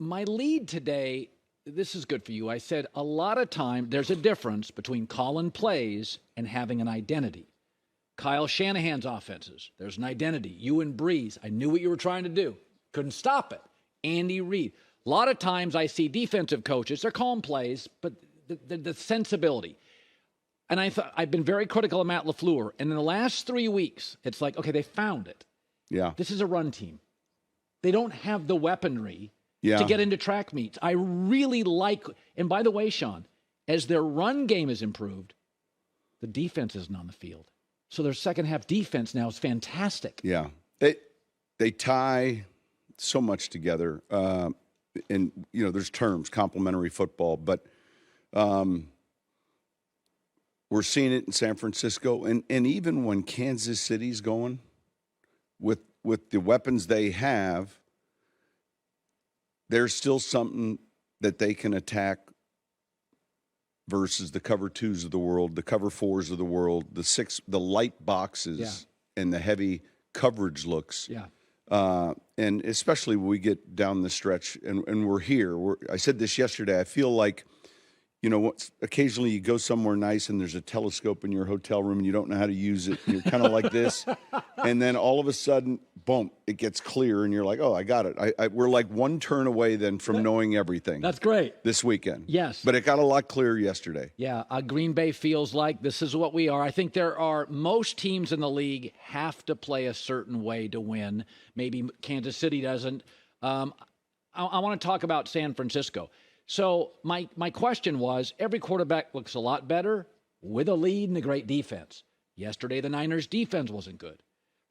my lead today, this is good for you. I said a lot of time there's a difference between calling plays and having an identity. Kyle Shanahan's offenses, there's an identity. You and Breeze, I knew what you were trying to do. Couldn't stop it. Andy Reid. A lot of times I see defensive coaches, they're calling plays, but the sensibility. And I've been very critical of Matt LaFleur. And in the last 3 weeks, it's like, okay, they found it. Yeah. This is a run team. They don't have the weaponry to get into track meets. I really like, and by the way, Sean, as their run game is improved, the defense isn't on the field. So their second half defense now is fantastic. Yeah. They tie so much together. And, there's terms, complementary football, but we're seeing it in San Francisco. And even when Kansas City's going with the weapons they have, there's still something that they can attack versus the cover twos of the world, the cover fours of the world, the light boxes and the heavy coverage looks. Yeah. And especially when we get down the stretch and we're here. I said this yesterday. I feel like, occasionally you go somewhere nice and there's a telescope in your hotel room and you don't know how to use it. And you're kind of like this. And then all of a sudden, boom, it gets clear and you're like, oh, I got it. We're like one turn away then from knowing everything. That's great. This weekend. Yes. But it got a lot clearer yesterday. Yeah. Green Bay feels like this is what we are. I think most teams in the league have to play a certain way to win. Maybe Kansas City doesn't. I want to talk about San Francisco. So my question was, every quarterback looks a lot better with a lead and a great defense. Yesterday, the Niners' defense wasn't good.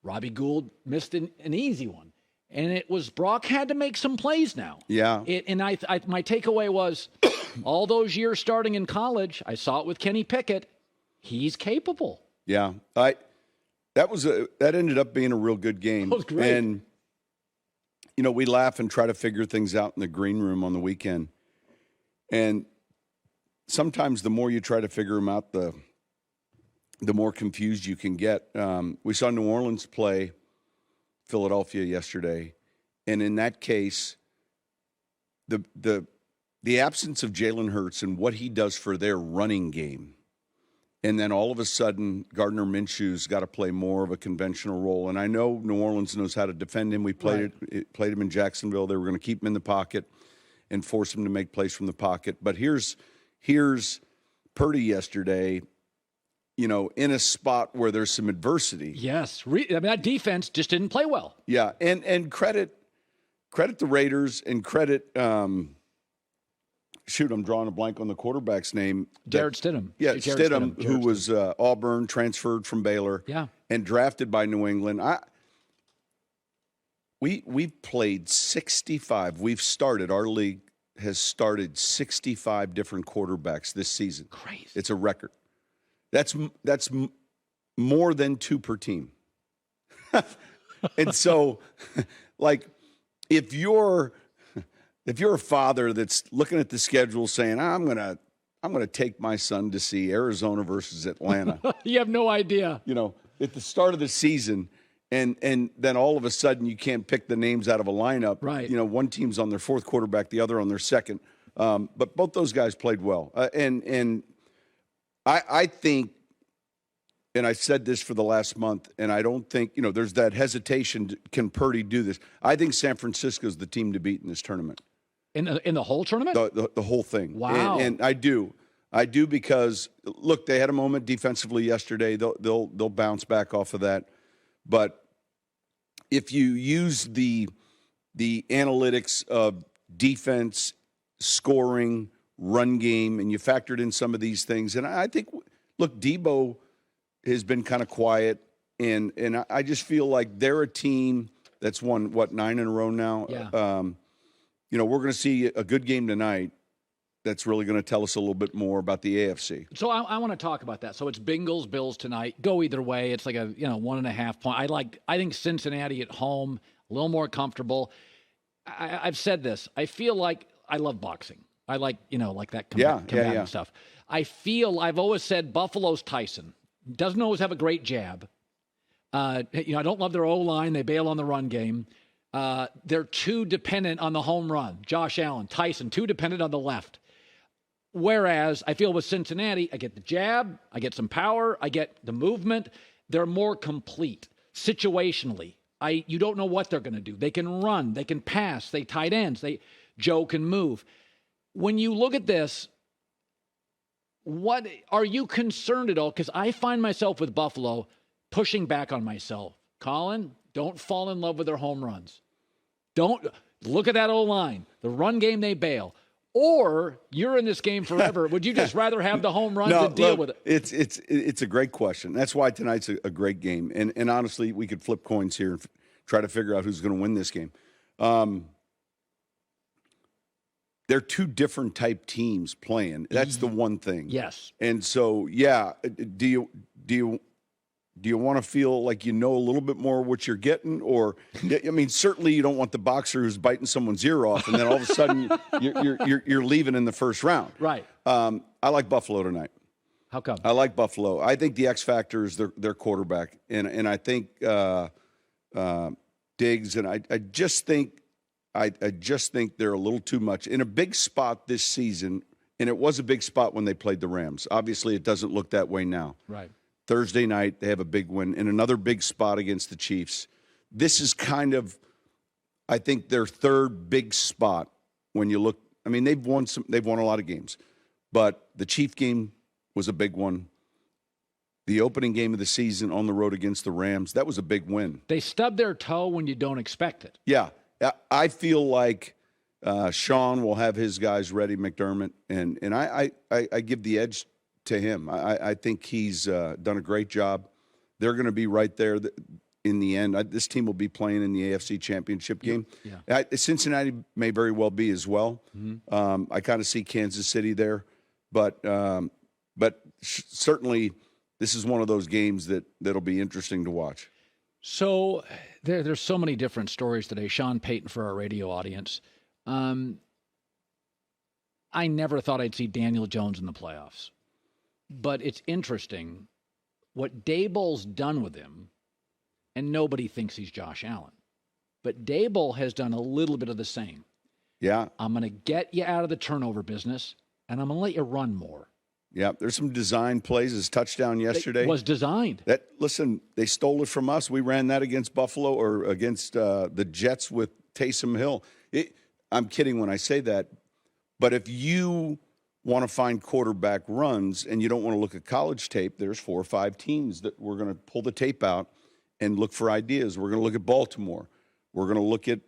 Robbie Gould missed an easy one. And it was Brock had to make some plays now. Yeah. My takeaway was all those years starting in college, I saw it with Kenny Pickett. He's capable. Yeah. That ended up being a real good game. That was great. And, we laugh and try to figure things out in the green room on the weekend. And sometimes the more you try to figure them out, the more confused you can get. We saw New Orleans play Philadelphia yesterday, and in that case, the absence of Jalen Hurts and what he does for their running game, and then all of a sudden Gardner Minshew's got to play more of a conventional role. And I know New Orleans knows how to defend him. We played him in Jacksonville. They were going to keep him in the pocket and force him to make plays from the pocket. But here's Purdy yesterday, in a spot where there's some adversity. Yes. That defense just didn't play well. Yeah, and credit the Raiders and credit I'm drawing a blank on the quarterback's name. Jared Stidham. Yeah, Stidham, who was Auburn, transferred from Baylor, and drafted by New England. We've played 65. Our league has started 65 different quarterbacks this season. Crazy. It's a record. That's more than 2 per team. And so, like, if you're a father that's looking at the schedule saying, I'm gonna take my son to see Arizona versus Atlanta. You have no idea. At the start of the season. And then all of a sudden you can't pick the names out of a lineup. Right. One team's on their fourth quarterback, the other on their second. But both those guys played well. And I think, and I said this for the last month, and I don't think, there's that hesitation. Can Purdy do this? I think San Francisco's the team to beat in this tournament. In the whole tournament? The whole thing. Wow. And I do because, look, they had a moment defensively yesterday. They'll bounce back off of that. But if you use the analytics of defense, scoring, run game, and you factored in some of these things, and I think, look, Debo has been kind of quiet, and I just feel like they're a team that's won, 9 in a row now? Yeah. We're going to see a good game tonight. That's really going to tell us a little bit more about the AFC. So I want to talk about that. So it's Bengals, Bills tonight. Go either way. It's like a 1.5 point. I think Cincinnati at home, a little more comfortable. I've said this. I feel like I love boxing. I like that combative stuff. I've always said Buffalo's Tyson. Doesn't always have a great jab. I don't love their O-line. They bail on the run game. They're too dependent on the home run. Josh Allen, Tyson, too dependent on the left. Whereas I feel with Cincinnati, I get the jab, I get some power, I get the movement. They're more complete situationally. You don't know what they're going to do. They can run, they can pass, they tight ends, Joe can move. When you look at this, what are you concerned at all? Because I find myself with Buffalo pushing back on myself. Colin, don't fall in love with their home runs. Don't look at that O-line. The run game, they bail. Or you're in this game forever. Would you just rather have the home runs and deal with it? It's a great question. That's why tonight's a great game. And honestly, we could flip coins here and try to figure out who's going to win this game. They're two different type teams playing. That's the one thing. Yes. And so, yeah, do you want to feel like you know a little bit more what you're getting? Or, I mean, certainly you don't want the boxer who's biting someone's ear off and then all of a sudden you're leaving in the first round. Right. I like Buffalo tonight. How come? I like Buffalo. I think the X factor is their quarterback, and I think Diggs, and I just think they're a little too much in a big spot this season. And it was a big spot when they played the Rams. Obviously, it doesn't look that way now. Right. Thursday night, they have a big win in another big spot against the Chiefs. This is kind of, I think, their third big spot when you look. I mean, they've won a lot of games, but the Chief game was a big one. The opening game of the season on the road against the Rams, that was a big win. They stub their toe when you don't expect it. Yeah. I feel like Sean will have his guys ready, McDermott, and I give the edge to him. I think he's done a great job. They're going to be right there in the end. This team will be playing in the AFC Championship game. Yeah. Cincinnati may very well be as well. Mm-hmm. I kind of see Kansas City there, but certainly this is one of those games that'll be interesting to watch. So there's so many different stories today. Sean Payton for our radio audience. I never thought I'd see Daniel Jones in the playoffs. But it's interesting what Daboll's done with him, and nobody thinks he's Josh Allen. But Daboll has done a little bit of the same. Yeah. I'm going to get you out of the turnover business, and I'm going to let you run more. Yeah, there's some design plays. His touchdown yesterday it was designed. Listen, they stole it from us. We ran that against Buffalo or against the Jets with Taysom Hill. I'm kidding when I say that, but if you want to find quarterback runs and you don't want to look at college tape, there's 4 or 5 teams that we're going to pull the tape out and look for ideas. We're going to look at Baltimore. We're going to look at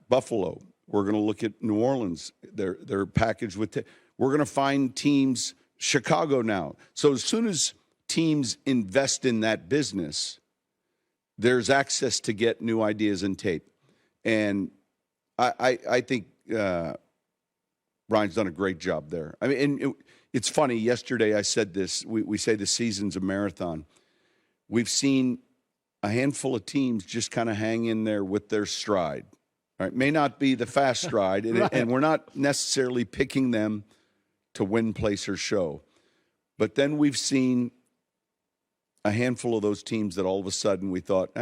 Buffalo. We're going to look at New Orleans. They're packaged with we're going to find teams, Chicago now. So as soon as teams invest in that business, there's access to get new ideas and tape. And I think Brian's done a great job there. I mean, and it's funny. Yesterday I said this. We say the season's a marathon. We've seen a handful of teams just kind of hang in there with their stride. Right? May not be the fast stride, and, right. And we're not necessarily picking them to win, place, or show. But then we've seen a handful of those teams that all of a sudden we thought,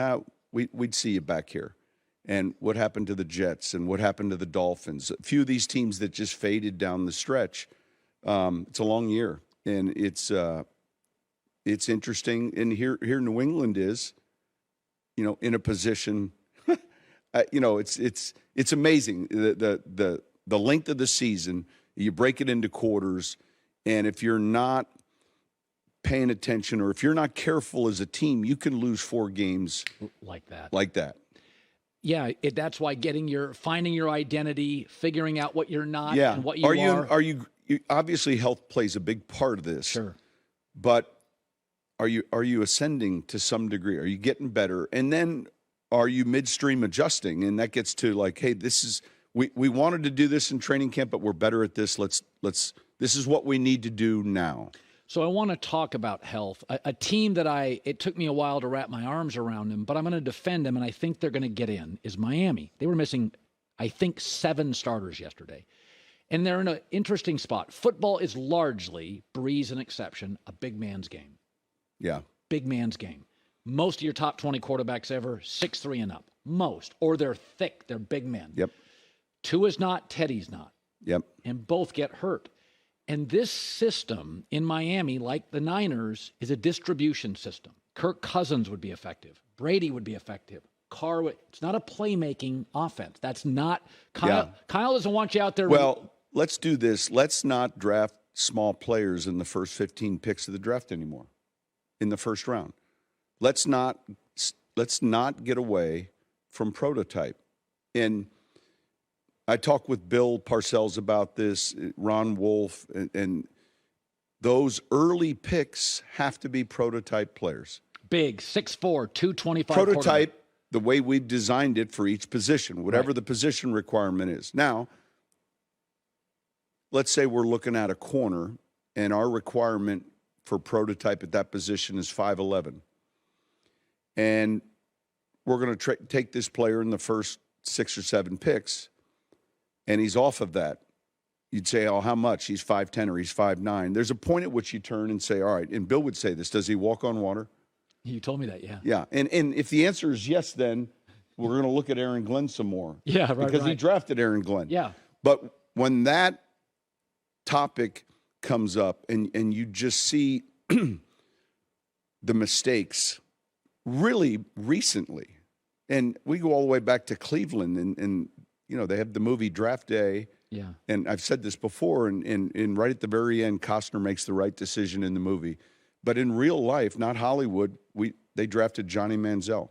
we'd see you back here. And what happened to the Jets and what happened to the Dolphins? A few of these teams that just faded down the stretch. It's a long year, and it's interesting. And here New England is, in a position. It's amazing the length of the season. You break it into quarters, and if you're not paying attention or if you're not careful as a team, you can lose 4 games like that. Yeah, that's why finding your identity, figuring out what you're not and what you are. Are you obviously health plays a big part of this. Sure. But are you ascending to some degree? Are you getting better? And then are you midstream adjusting? And that gets to like, hey, this is we wanted to do this in training camp, but we're better at this. This is what we need to do now. So I want to talk about health. A team that it took me a while to wrap my arms around them, but I'm going to defend them, and I think they're going to get in, is Miami. They were missing, I think, 7 starters yesterday. And they're in an interesting spot. Football is largely, Breeze an exception, a big man's game. Yeah. Big man's game. Most of your top 20 quarterbacks ever, 6'3" and up. or they're thick, they're big men. Yep. Tua's not, Teddy's not. Yep. And both get hurt. And this system in Miami, like the Niners, is a distribution system. Kirk Cousins would be effective. Brady would be effective. Carr would. It's not a playmaking offense. That's not Kyle. Yeah. Kyle doesn't want you out there. Well, let's do this. Let's not draft small players in the first 15 picks of the draft anymore in the first round. Let's not get away from prototype. And I talked with Bill Parcells about this, Ron Wolf, and those early picks have to be prototype players. Big, 6'4", 225. Prototype, the way we've designed it for each position, whatever the position requirement is. Now, let's say we're looking at a corner, and our requirement for prototype at that position is 5'11". And we're going to take this player in the first 6 or 7 picks, and he's off of that. You'd say, oh, how much? He's 5'10" or he's 5'9". There's a point at which you turn and say, all right, and Bill would say this, does he walk on water? You told me that, yeah. Yeah, and if the answer is yes, then we're going to look at Aaron Glenn some more. Yeah, right. Because he drafted Aaron Glenn. Yeah. But when that topic comes up and you just see the mistakes really recently, and we go all the way back to Cleveland, and you know, they have the movie Draft Day. Yeah. And I've said this before, and right at the very end, Costner makes the right decision in the movie. But in real life, not Hollywood, they drafted Johnny Manziel,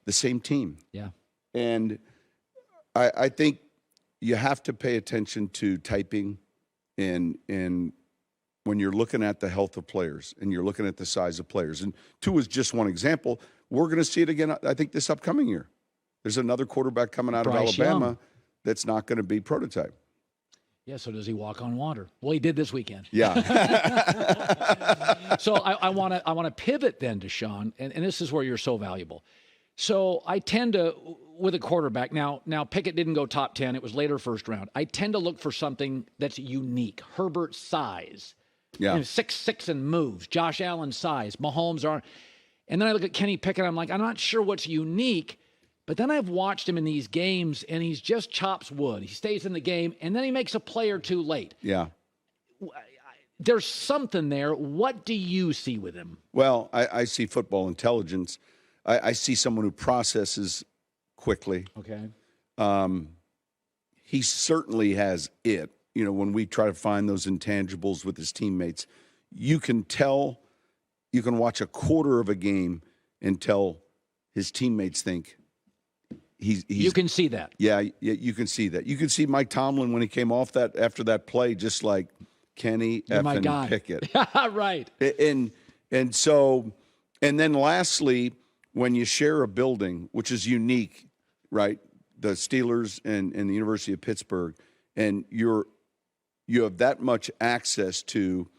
the same team. Yeah. And I think you have to pay attention to typing and when you're looking at the health of players and you're looking at the size of players. And Tua is just one example. We're going to see it again, I think, this upcoming year. There's another quarterback coming out Bryce of Alabama Young. That's not going to be prototype. Yeah, so does he walk on water? Well, he did this weekend. Yeah. So I want to pivot then to Sean, and this is where you're so valuable. So I tend to, with a quarterback, now Pickett didn't go top 10. It was later first round. I tend to look for something that's unique. Herbert's size. Yeah. 6'6" and moves. Josh Allen's size. Mahomes are. And then I look at Kenny Pickett. I'm like, I'm not sure what's unique. But then I've watched him in these games, and he's just chops wood. He stays in the game, and then he makes a play or two late. Yeah. There's something there. What do you see with him? Well, I see football intelligence. I see someone who processes quickly. Okay. He certainly has it. You know, when we try to find those intangibles with his teammates, you can tell, you can watch a quarter of a game and tell his teammates think, you can see that. Yeah, you can see that. You can see Mike Tomlin when he came off that after that play, just like Kenny effing Pickett. Right. And so, and then lastly, when you share a building, which is unique, right? The Steelers and the University of Pittsburgh, and you have that much access to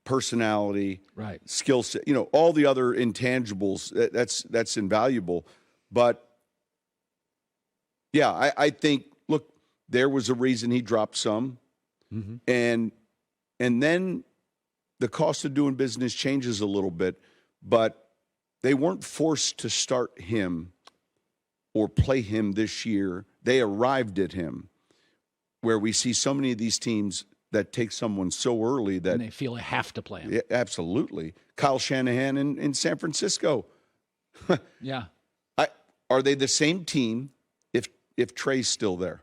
personality, right, skill set, all the other intangibles. That's invaluable. But yeah, I think, look, there was a reason he dropped some. Mm-hmm. And then the cost of doing business changes a little bit, but they weren't forced to start him or play him this year. They arrived at him, where we see so many of these teams that take someone so early that and they feel they have to play him. Yeah, absolutely. Kyle Shanahan in San Francisco. Yeah. Are they the same team if Trey's still there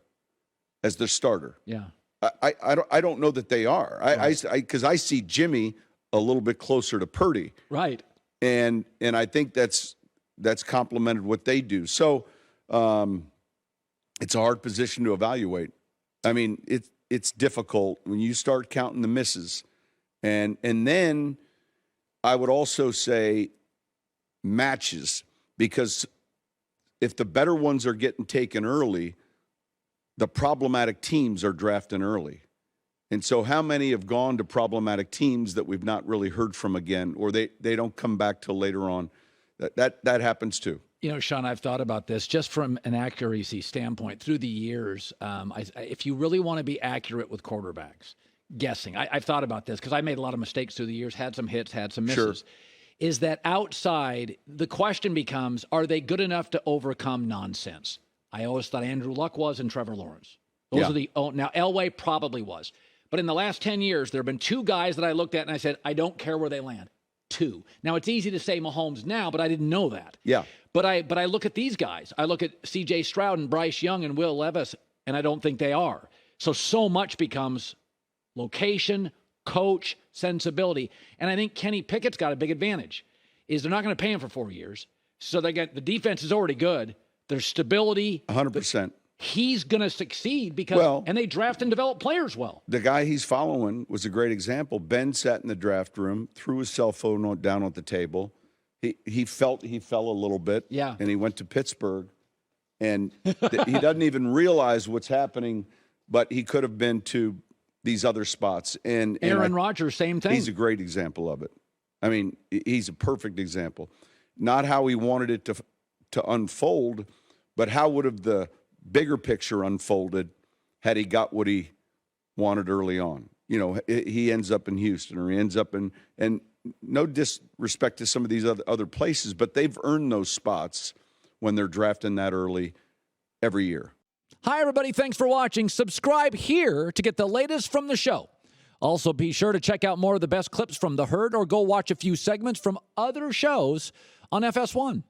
as the starter? Yeah. I don't know that they are. Because I see Jimmy a little bit closer to Purdy. Right. And I think that's complemented what they do. So it's a hard position to evaluate. I mean, it's difficult when you start counting the misses. And then I would also say matches, because if the better ones are getting taken early, the problematic teams are drafting early. And so how many have gone to problematic teams that we've not really heard from again, or they don't come back till later on? That happens too. Sean, I've thought about this just from an accuracy standpoint through the years. If you really want to be accurate with quarterbacks, guessing, I've thought about this because I made a lot of mistakes through the years, had some hits, had some misses. Sure. is that outside, the question becomes, are they good enough to overcome nonsense? I always thought Andrew Luck was and Trevor Lawrence. Those are now Elway probably was. But in the last 10 years, there have been two guys that I looked at and I said, I don't care where they land. Two. Now, it's easy to say Mahomes now, but I didn't know that. Yeah. But I look at these guys. I look at C.J. Stroud and Bryce Young and Will Levis, and I don't think they are. So much becomes location, coach, sensibility. And I think Kenny Pickett's got a big advantage, is they're not going to pay him for 4 years. So they get the defense is already good. There's stability. 100%. He's going to succeed because, and they draft and develop players well. The guy he's following was a great example. Ben sat in the draft room, threw his cell phone down on the table. He felt he fell a little bit. Yeah. And he went to Pittsburgh. And he doesn't even realize what's happening, but he could have been to these other spots. And Aaron Rodgers, same thing. He's a great example of it. I mean, he's a perfect example. Not how he wanted it to unfold, but how would have the bigger picture unfolded had he got what he wanted early on. You know, he ends up in Houston, or he ends up in, and no disrespect to some of these other places, but they've earned those spots when they're drafting that early every year. Hi, everybody. Thanks for watching. Subscribe here to get the latest from the show. Also, be sure to check out more of the best clips from The Herd, or go watch a few segments from other shows on FS1.